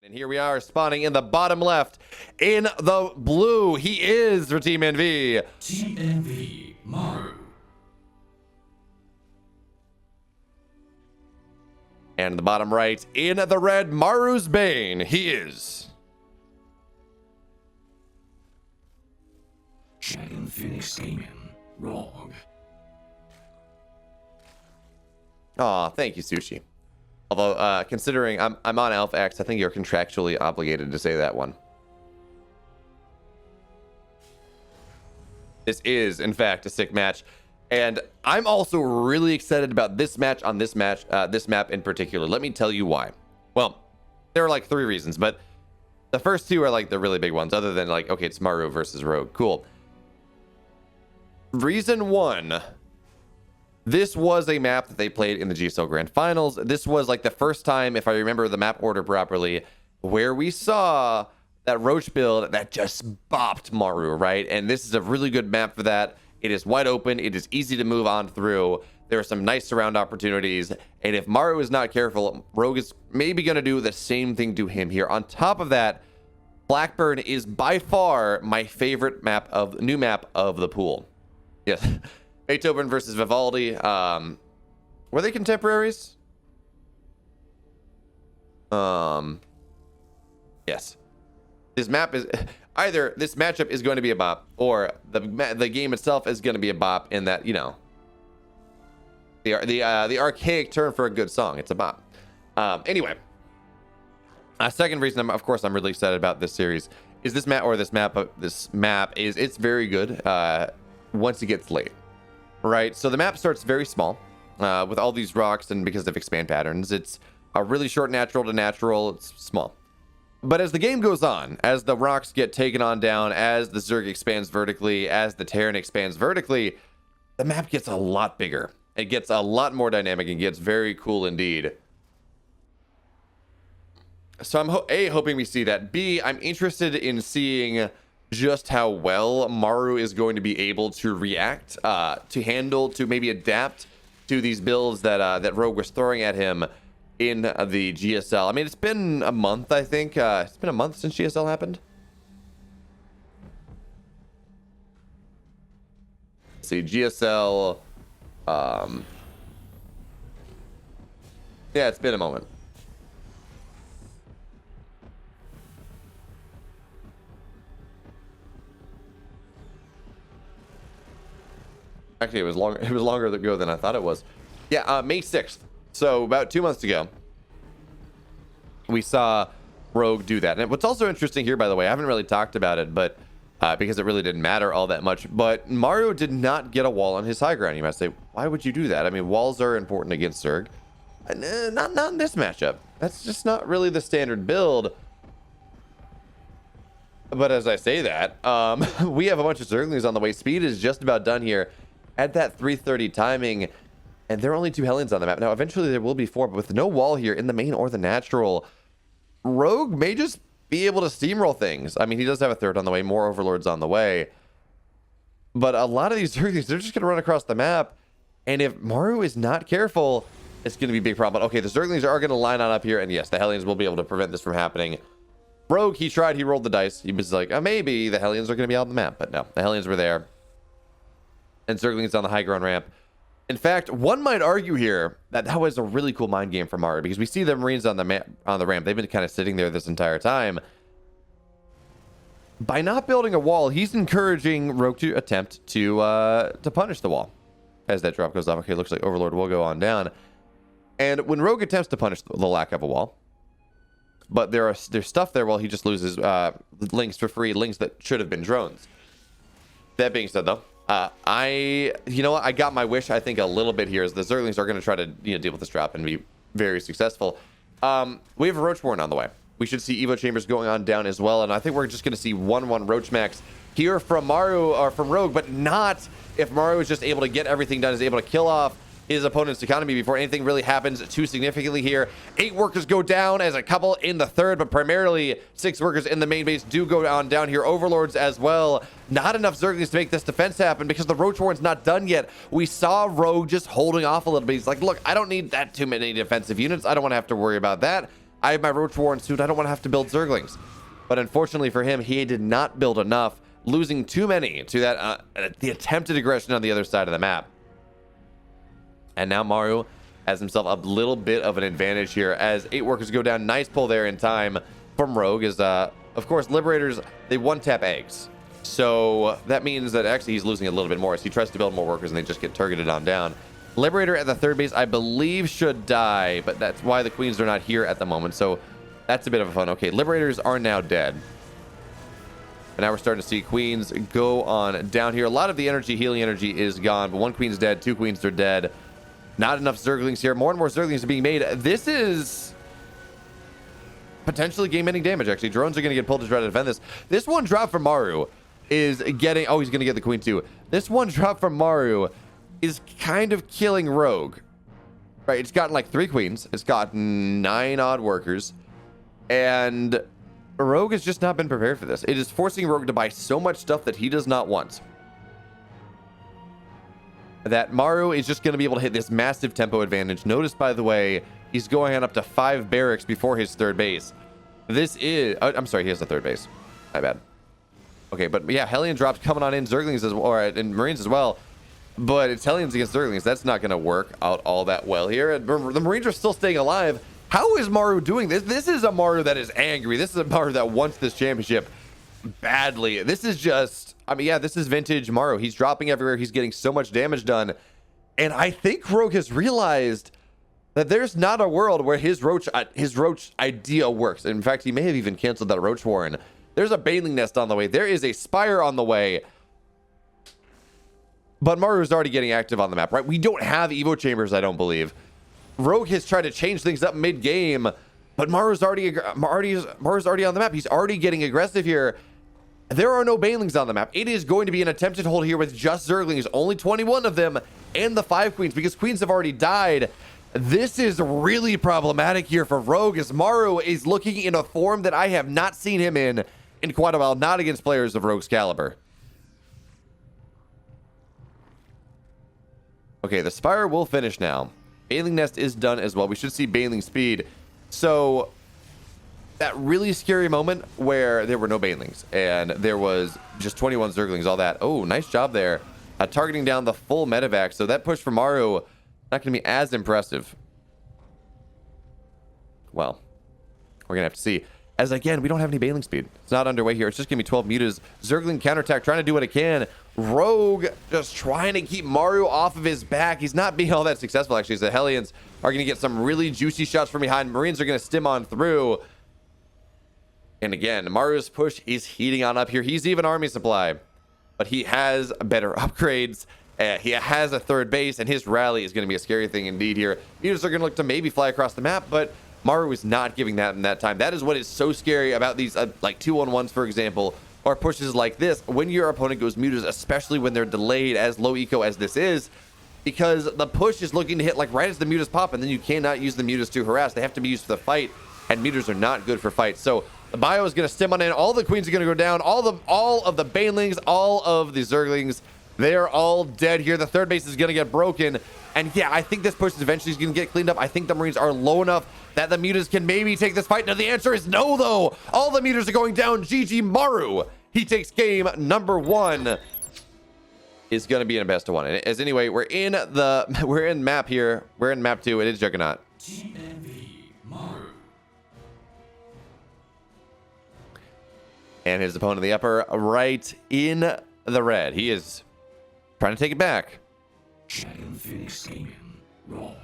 And here we are spawning in the bottom left in the blue. He is for Team NV. Team NV, MARU. And in the bottom right in the red, Maru's Bane. He is Dragon Phoenix Gaming, Rogue. Aw, thank you, Sushi. Although, considering I'm on Alpha X, I think you're contractually obligated to say that one. This is, in fact, a sick match. And I'm also really excited about this match on this map in particular. Let me tell you why. Well, there are like 3 reasons, but the first 2 are like the really big ones, other than like, okay, it's MARU versus Rogue. Cool. Reason 1. This was a map that they played in the GSL Grand Finals. This was like the first time, if I remember the map order properly, where we saw that Roach build that just bopped MARU, right? And this is a really good map for that. It is wide open. It is easy to move on through. There are some nice surround opportunities. And if MARU is not careful, Rogue is maybe going to do the same thing to him here. On top of that, Blackburn is by far my favorite new map of the pool. Yes. Beethoven versus Vivaldi. Were they contemporaries? Yes. This map is either this matchup is going to be a bop, or the game itself is going to be a bop. In that, you know, the archaic term for a good song. It's a bop. Anyway, a second reason of course I'm really excited about this series is this map is it's very good once it gets late. Right, so the map starts very small with all these rocks, and because of expand patterns, it's a really short natural to natural. It's small. But as the game goes on, as the rocks get taken on down, as the Zerg expands vertically, as the Terran expands vertically, the map gets a lot bigger. It gets a lot more dynamic and gets very cool indeed. So I'm hoping we see that. B, I'm interested in seeing just how well MARU is going to be able to react, to handle, to maybe adapt to these builds that Rogue was throwing at him in the GSL. I mean, it's been a month, I think. It's been a month since GSL happened. Let's see, GSL. Yeah, it's been a moment. Actually, it was longer ago than I thought it was. Yeah, May 6th. So about 2 months ago, we saw Rogue do that. And what's also interesting here, by the way, I haven't really talked about it, but because it really didn't matter all that much, but MARU did not get a wall on his high ground. You might say, why would you do that? I mean, walls are important against Zerg. Not in this matchup. That's just not really the standard build. But as I say that, we have a bunch of Zerglings on the way. Speed is just about done here at that 330 timing, and there are only 2 Hellions on the map. Now, eventually there will be 4, but with no wall here in the main or the natural, Rogue may just be able to steamroll things. I mean, he does have a 3rd on the way, more Overlords on the way, but a lot of these Zerglings, they're just going to run across the map, and if MARU is not careful, it's going to be a big problem. But okay, the Zerglings are going to line on up here, and yes, the Hellions will be able to prevent this from happening. Rogue, he rolled the dice. He was like, maybe the Hellions are going to be out on the map, but no, the Hellions were there. And Zerglings on the high ground ramp. In fact, one might argue here that was a really cool mind game for MARU, because we see the Marines on the ramp. They've been kind of sitting there this entire time. By not building a wall, he's encouraging Rogue to attempt to punish the wall. As that drop goes off, okay, looks like Overlord will go on down. And when Rogue attempts to punish the lack of a wall, but there's stuff there, well, he just loses links for free, links that should have been drones. That being said, though, you know what? I got my wish, I think, a little bit here, as the Zerglings are going to try to deal with this drop and be very successful. We have a Roachborn on the way. We should see Evo Chambers going on down as well, and I think we're just going to see 1-1 Roach Max here from MARU, or from Rogue, but not if MARU is just able to get everything done, is able to kill off his opponent's economy before anything really happens too significantly here. 8 workers go down, as a couple in the 3rd, but primarily 6 workers in the main base do go on down here. Overlords as well. Not enough Zerglings to make this defense happen, because the Roach Warren's not done yet. We saw Rogue just holding off a little bit. He's like, look, I don't need that too many defensive units. I don't want to have to worry about that. I have my Roach Warren suit. I don't want to have to build Zerglings. But unfortunately for him, he did not build enough, losing too many to that the attempted aggression on the other side of the map. And now MARU has himself a little bit of an advantage here as 8 workers go down. Nice pull there in time from Rogue. Is of course, Liberators, they one-tap eggs. So that means that actually he's losing a little bit more as he tries to build more workers and they just get targeted on down. Liberator at the third base, I believe, should die, but that's why the Queens are not here at the moment. So that's a bit of a fun. Okay, Liberators are now dead. And now we're starting to see Queens go on down here. A lot of the energy, healing energy, is gone, but 1 Queen's dead, 2 Queens are dead. Not enough Zerglings here. More and more Zerglings are being made. This is potentially game-ending damage, actually. Drones are going to get pulled to try to defend this. This one drop from MARU is getting... Oh, he's going to get the Queen too. This one drop from MARU is kind of killing Rogue. Right, it's gotten like 3 Queens. It's got 9 odd workers. And Rogue has just not been prepared for this. It is forcing Rogue to buy so much stuff that he does not want, that MARU is just going to be able to hit this massive tempo advantage. Notice, by the way, he's going on up to 5 barracks before his third base. This is... I'm sorry, he has a third base. My bad. Okay, but yeah, Hellion drops coming on in, Zerglings as well, or in Marines as well. But it's Hellions against Zerglings. That's not going to work out all that well here. And the Marines are still staying alive. How is MARU doing this? This is a MARU that is angry. This is a MARU that wants this championship badly. This is just... I mean, yeah, this is vintage MARU. He's dropping everywhere. He's getting so much damage done. And I think Rogue has realized that there's not a world where his Roach idea works. In fact, he may have even canceled that Roach Warren. There's a Baneling Nest on the way. There is a Spire on the way. But MARU is already getting active on the map, right? We don't have Evo Chambers, I don't believe. Rogue has tried to change things up mid-game, but MARU's already on the map. He's already getting aggressive here. There are no Banelings on the map. It is going to be an attempted hold here with just Zerglings, only 21 of them, and the 5 Queens, because Queens have already died. This is really problematic here for Rogue, as MARU is looking in a form that I have not seen him in quite a while, not against players of Rogue's caliber. Okay, the Spire will finish now. Baneling Nest is done as well. We should see Baneling Speed. So... that really scary moment where there were no Banelings and there was just 21 Zerglings, all that. Oh, nice job there. Targeting down the full medevac. So that push from MARU, not going to be as impressive. Well, we're going to have to see. As again, we don't have any Baneling speed. It's not underway here. It's just going to be 12 mutas. Zergling counterattack, trying to do what it can. Rogue just trying to keep MARU off of his back. He's not being all that successful, actually. So the Hellions are going to get some really juicy shots from behind. Marines are going to stim on through. And again, MARU's push is heating on up here. He's even army supply, but he has better upgrades. He has a third base, and his rally is going to be a scary thing indeed here. Mutas are going to look to maybe fly across the map, but MARU is not giving that in that time. That is what is so scary about these like 2-on-1s, for example, or pushes like this. When your opponent goes mutas, especially when they're delayed as low eco as this is, because the push is looking to hit like right as the mutas pop, and then you cannot use the mutas to harass. They have to be used for the fight, and mutas are not good for fights. So the bio is going to stem on in. All the Queens are going to go down. All of the Banelings, all of the Zerglings, they're all dead here. The third base is going to get broken. And yeah, I think this push is eventually going to get cleaned up. I think the Marines are low enough that the mutas can maybe take this fight. Now the answer is no, though. All the mutas are going down. GG MARU. He takes game number 1. Is going to be in a best of 1. And as anyway, we're in map here. We're in map 2. It is Juggernaut. Team Envy, MARU. And his opponent in the upper right in the red. He is trying to take it back. Dragon Phoenix Gaming, Rogue.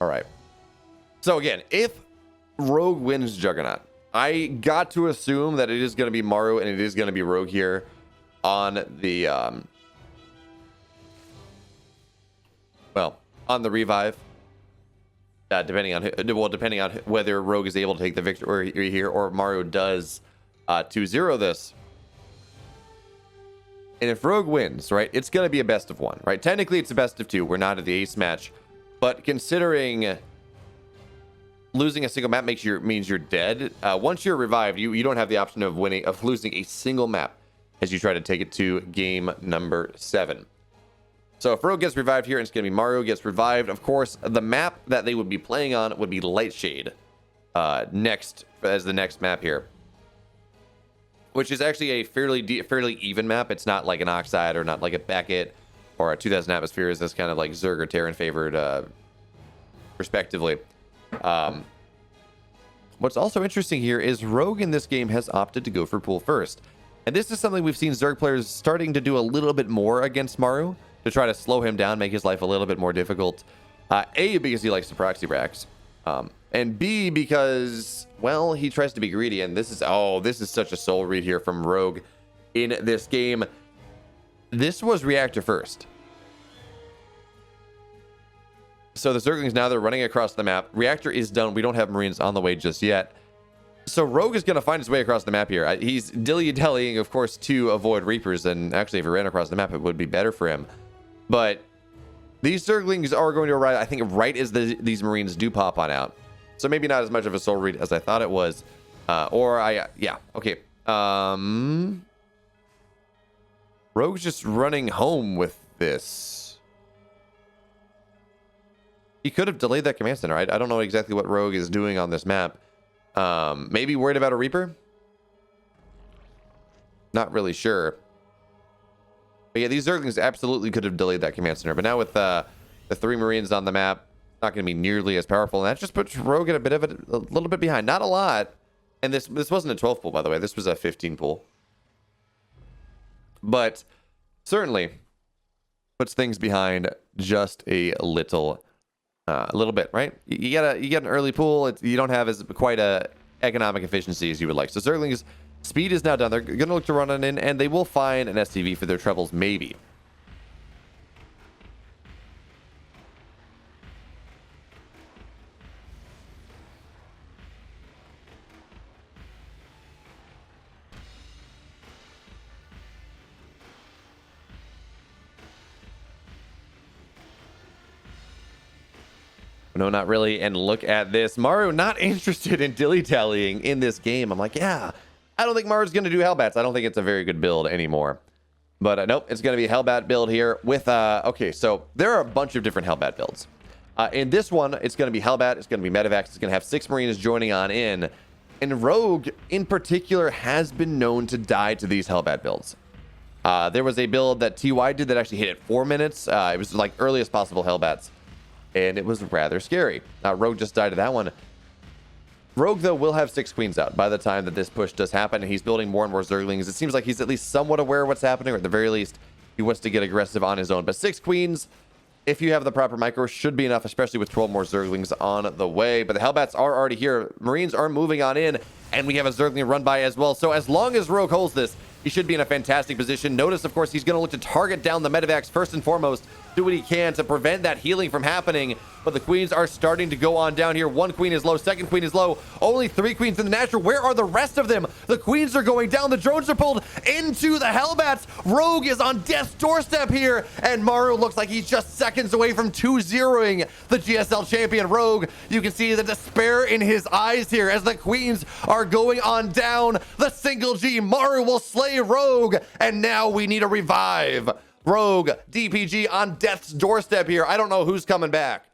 All right. So again, if Rogue wins Juggernaut, I got to assume that it is going to be MARU and it is going to be Rogue here on the on the revive. Depending on whether Rogue is able to take the victory here or MARU does 2-0 this. And if Rogue wins, right, it's going to be a best of 1, right? Technically, it's a best of 2. We're not at the ace match. But considering losing a single map means you're dead. Once you're revived, you don't have the option of losing a single map as you try to take it to game number 7. So if Rogue gets revived here, it's going to be MARU gets revived. Of course, the map that they would be playing on would be Lightshade next as the next map here, which is actually a fairly even map. It's not like an Oxide or not like a Beckett or a 2000 Atmospheres. That's kind of like Zerg or Terran favored, respectively. What's also interesting here is Rogue in this game has opted to go for pool first. And this is something we've seen Zerg players starting to do a little bit more against MARU to try to slow him down, make his life a little bit more difficult. A, because he likes to proxy racks. And B, because, well, he tries to be greedy. And this is such a soul read here from Rogue in this game. This was reactor first. So the Zerglings now, they're running across the map. Reactor is done. We don't have Marines on the way just yet. So Rogue is going to find his way across the map here. He's dilly-dallying, of course, to avoid Reapers. And actually, if he ran across the map, it would be better for him. But these Zerglings are going to arrive, I think, right as these Marines do pop on out. So maybe not as much of a soul read as I thought it was. Yeah, okay. Rogue's just running home with this. He could have delayed that command center. I don't know exactly what Rogue is doing on this map. Maybe worried about a Reaper? Not really sure. But yeah, these Zerglings absolutely could have delayed that command center. But now with the 3 Marines on the map, not going to be nearly as powerful. And that just puts Rogue in a little bit behind. Not a lot. And this wasn't a 12 pool, by the way. This was a 15 pool. But certainly puts things behind just a little bit, right? You get an early pool. You don't have as quite a economic efficiency as you would like. So Zerglings' speed is now done. They're going to look to run it in, and they will find an STV for their troubles, maybe. No, not really. And look at this. MARU not interested in dilly-dallying in this game. I'm like, yeah, I don't think MARU's going to do Hellbats. I don't think it's a very good build anymore. But nope, it's going to be a Hellbat build here with, okay, so there are a bunch of different Hellbat builds. In this one, it's going to be Hellbat. It's going to be Medivacs. It's going to have 6 Marines joining on in. And Rogue, in particular, has been known to die to these Hellbat builds. There was a build that TY did that actually hit at 4 minutes. It was like earliest possible Hellbats. And it was rather scary. Rogue just died to that one. Rogue, though, will have 6 Queens out by the time that this push does happen, and he's building more and more Zerglings. It seems like he's at least somewhat aware of what's happening, or at the very least, he wants to get aggressive on his own. But 6 Queens, if you have the proper micro, should be enough, especially with 12 more Zerglings on the way. But the Hellbats are already here. Marines are moving on in, and we have a Zergling run by as well. So as long as Rogue holds this, he should be in a fantastic position. Notice, of course, he's going to look to target down the Medivacs first and foremost, do what he can to prevent that healing from happening. But the Queens are starting to go on down here. 1 Queen is low, 2nd Queen is low. Only 3 Queens in the natural. Where are the rest of them? The Queens are going down. The drones are pulled into the Hellbats. Rogue is on death's doorstep here, and MARU looks like he's just seconds away from 2-0ing the GSL champion Rogue. You can see the despair in his eyes here as the Queens are going on down. The single G, MARU will slay Rogue, and now we need a revive. Rogue, DPG on death's doorstep here. I don't know who's coming back.